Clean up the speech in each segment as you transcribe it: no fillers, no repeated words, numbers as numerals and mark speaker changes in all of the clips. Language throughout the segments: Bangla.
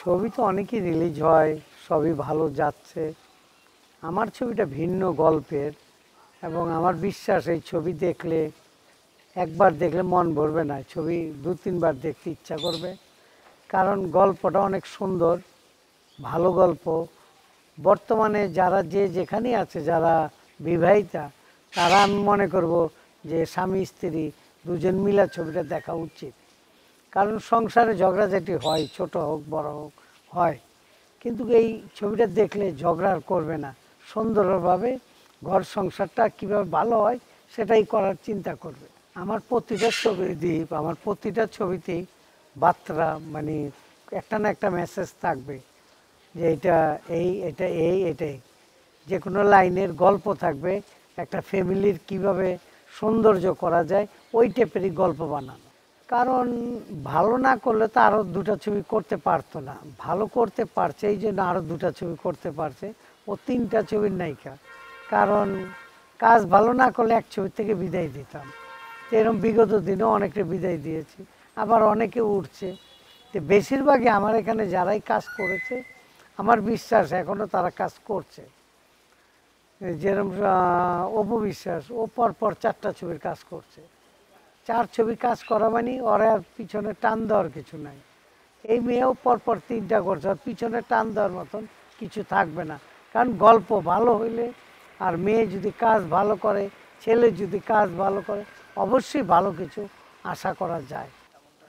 Speaker 1: ছবি তো অনেকই রিলিজ হয়, সবই ভালো যাচ্ছে। আমার ছবিটা ভিন্ন গল্পের, এবং আমার বিশ্বাস এই ছবি দেখলে একবার দেখলে মন ভরবে না, ছবি দু তিনবার দেখতে ইচ্ছা করবে। কারণ গল্পটা অনেক সুন্দর, ভালো গল্প। বর্তমানে যারা যে যেখানেই আছে, যারা বিবাহিতা, তারা আমি মনে করব যে স্বামী স্ত্রী দুজন মিলা ছবিটা দেখা উচিত। কারণ সংসারে ঝগড়াঝাটি হয়, ছোট হোক বড় হোক হয়, কিন্তু এই ছবিটা দেখলে ঝগড়া আর করবে না, সুন্দরভাবে ঘর সংসারটা কীভাবে ভালো হয় সেটাই করার চিন্তা করবে। আমার প্রতিটা ছবি দ্বীপ, আমার প্রতিটা ছবিতেই বার্তা, মানে একটা না একটা মেসেজ থাকবে যে এটাই যে কোনো লাইনের গল্প থাকবে, একটা ফ্যামিলির কিভাবে সৌন্দর্য করা যায় ওই টাইপেরই গল্প বানানো। কারণ ভালো না করলে তো আরও দুটা ছবি করতে পারতো না, ভালো করতে পারছে এই জন্য আরও দুটা ছবি করতে পারছে, ও তিনটা ছবির নায়িকা। কারণ কাজ ভালো না করলে এক ছবি থেকে বিদায় দিতাম। তো এরকম বিগত দিনেও অনেকে বিদায় দিয়েছি, আবার অনেকে উঠছে। তো বেশিরভাগই আমার এখানে যারাই কাজ করেছে, আমার বিশ্বাস এখনও তারা কাজ করছে। যেরকম অপু বিশ্বাস, ও পরপর 4টা ছবির কাজ করছে। 4 ছবি কাজ করা মানে ওর আর পিছনে টান দেওয়ার কিছু নাই। এই মেয়েও পরপর 3টা করছে, আর পিছনে টান দেওয়ার মতন কিছু থাকবে না। কারণ গল্প ভালো হইলে, আর মেয়ে যদি কাজ ভালো করে, ছেলে যদি কাজ ভালো করে, অবশ্যই ভালো কিছু আশা করা যায়।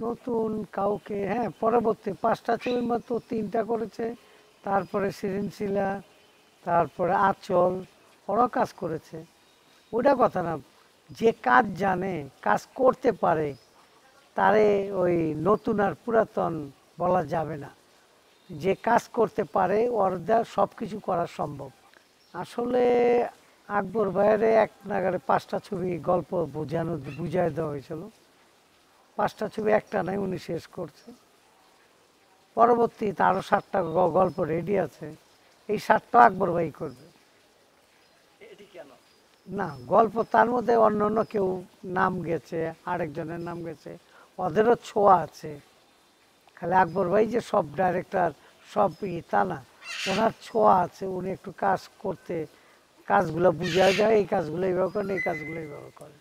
Speaker 1: নতুন কাউকে, হ্যাঁ, পরবর্তী 5টা ছবির মতো 3টা করেছে। তারপরে সৃজনশীলা, তারপরে আঁচল, ওরাও কাজ করেছে। ওটা কথা না, যে কাজ জানে, কাজ করতে পারে, তারে ওই নতুন আর পুরাতন বলা যাবে না। যে কাজ করতে পারে ওর দ্বারা সব কিছু করা সম্ভব। আসলে আকবর ভাইয়ের এক নাগারে 5টা ছবি গল্প বুঝাই দেওয়া হয়েছিল। 5টা ছবি একটা নাই, উনি শেষ করছে। পরবর্তীতে আরও 7টা গল্প রেডি আছে, এই 7টা আকবর ভাই করবে। না, গল্প তার মধ্যে অন্য অন্য কেউ নাম গেছে, আরেকজনের নাম গেছে, ওদেরও ছোঁয়া আছে। খালি আকবর ভাই যে সব ডাইরেক্টর, সব তা না, ওনার ছোঁয়া আছে। উনি একটু কাজ করতে, কাজগুলো বুঝা যায়, এই কাজগুলো এইভাবে করেন, এই কাজগুলো এইভাবে করেন।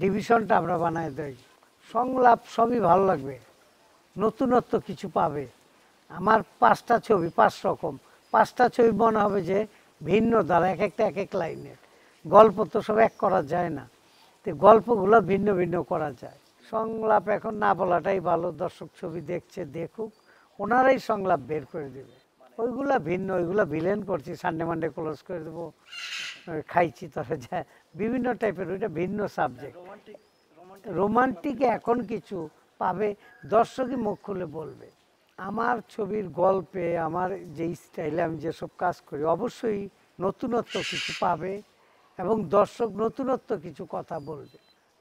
Speaker 1: ডিভিশনটা আমরা বানায় দেই। সংলাপ সবই ভালো লাগবে, নতুনত্ব কিছু পাবে। আমার 5টা ছবি 5 রকম, 5টা ছবি মনে হবে যে ভিন্ন ধারা, এক একটা এক এক লাইনের গল্প, তো সব এক করা যায় না, তো গল্পগুলো ভিন্ন ভিন্ন করা যায়। সংলাপ এখন না বলাটাই ভালো, দর্শক ছবি দেখছে দেখুক, ওনারাই সংলাপ বের করে দেবে। ওইগুলা ভিন্ন, ওইগুলো ভিলেন করছি, সানডে মানডে ক্লোজ করে দেবো, খাইছি তবে যায়, বিভিন্ন টাইপের, ওইটা ভিন্ন সাবজেক্ট। রোমান্টিক এখন কিছু পাবে, দর্শকই মুখ খুলে বলবে। আমার ছবির গল্পে, আমার যে স্টাইলে আমি যেসব কাজ করি, অবশ্যই নতুনত্ব কিছু পাবে, এবং দর্শক নতুনত্ব কিছু কথা বলবে।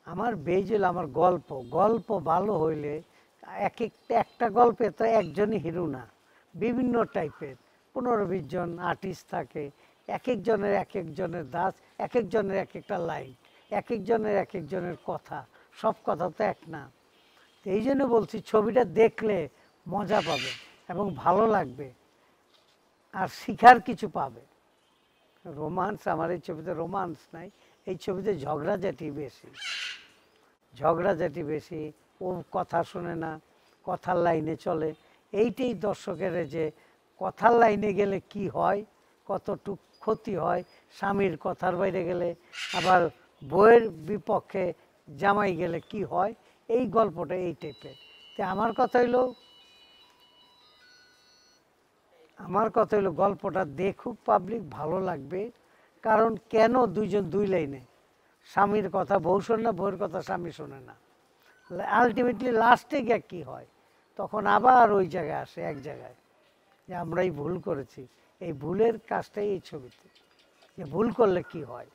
Speaker 1: আমার বেজ হলো আমার গল্প, গল্প ভালো হইলে একটা গল্পে তো একজনই হিরো না, বিভিন্ন টাইপের 15-20 জন আর্টিস্ট থাকে, এক একজনের দাস, এক একজনের এক একটা লাইন, এক একজনের কথা, সব কথা তো এক না। এই জন্য বলছি ছবিটা দেখলে মজা পাবে এবং ভালো লাগবে, আর শিখার কিছু পাবে। রোমান্স, আমার এই ছবিতে রোমান্স নাই, এই ছবিতে ঝগড়াঝাটি বেশি, ঝগড়াঝাটি বেশি। ও কথা শোনে না, কথার লাইনে চলে। এইটাই দর্শকের, যে কথার লাইনে গেলে কি হয়, কতটুক ক্ষতি হয়, স্বামীর কথার বাইরে গেলে, আবার বউয়ের বিপক্ষে জামাই গেলে কি হয়, এই গল্পটা এই টাইপের। তো আমার কথা হইলো গল্পটা দেখুক পাবলিক, ভালো লাগবে। কারণ কেন দুইজন দুই লাইনে, স্বামীর কথা বউ শোনে না, বউয়ের কথা স্বামী শোনে না, আলটিমেটলি লাস্টে গিয়ে কী হয়, তখন আবার ওই জায়গায় আসে, এক জায়গায়, যে আমরাই ভুল করেছি। এই ভুলের কাজটাই এই ছবিতে, যে ভুল করলে কি হয়।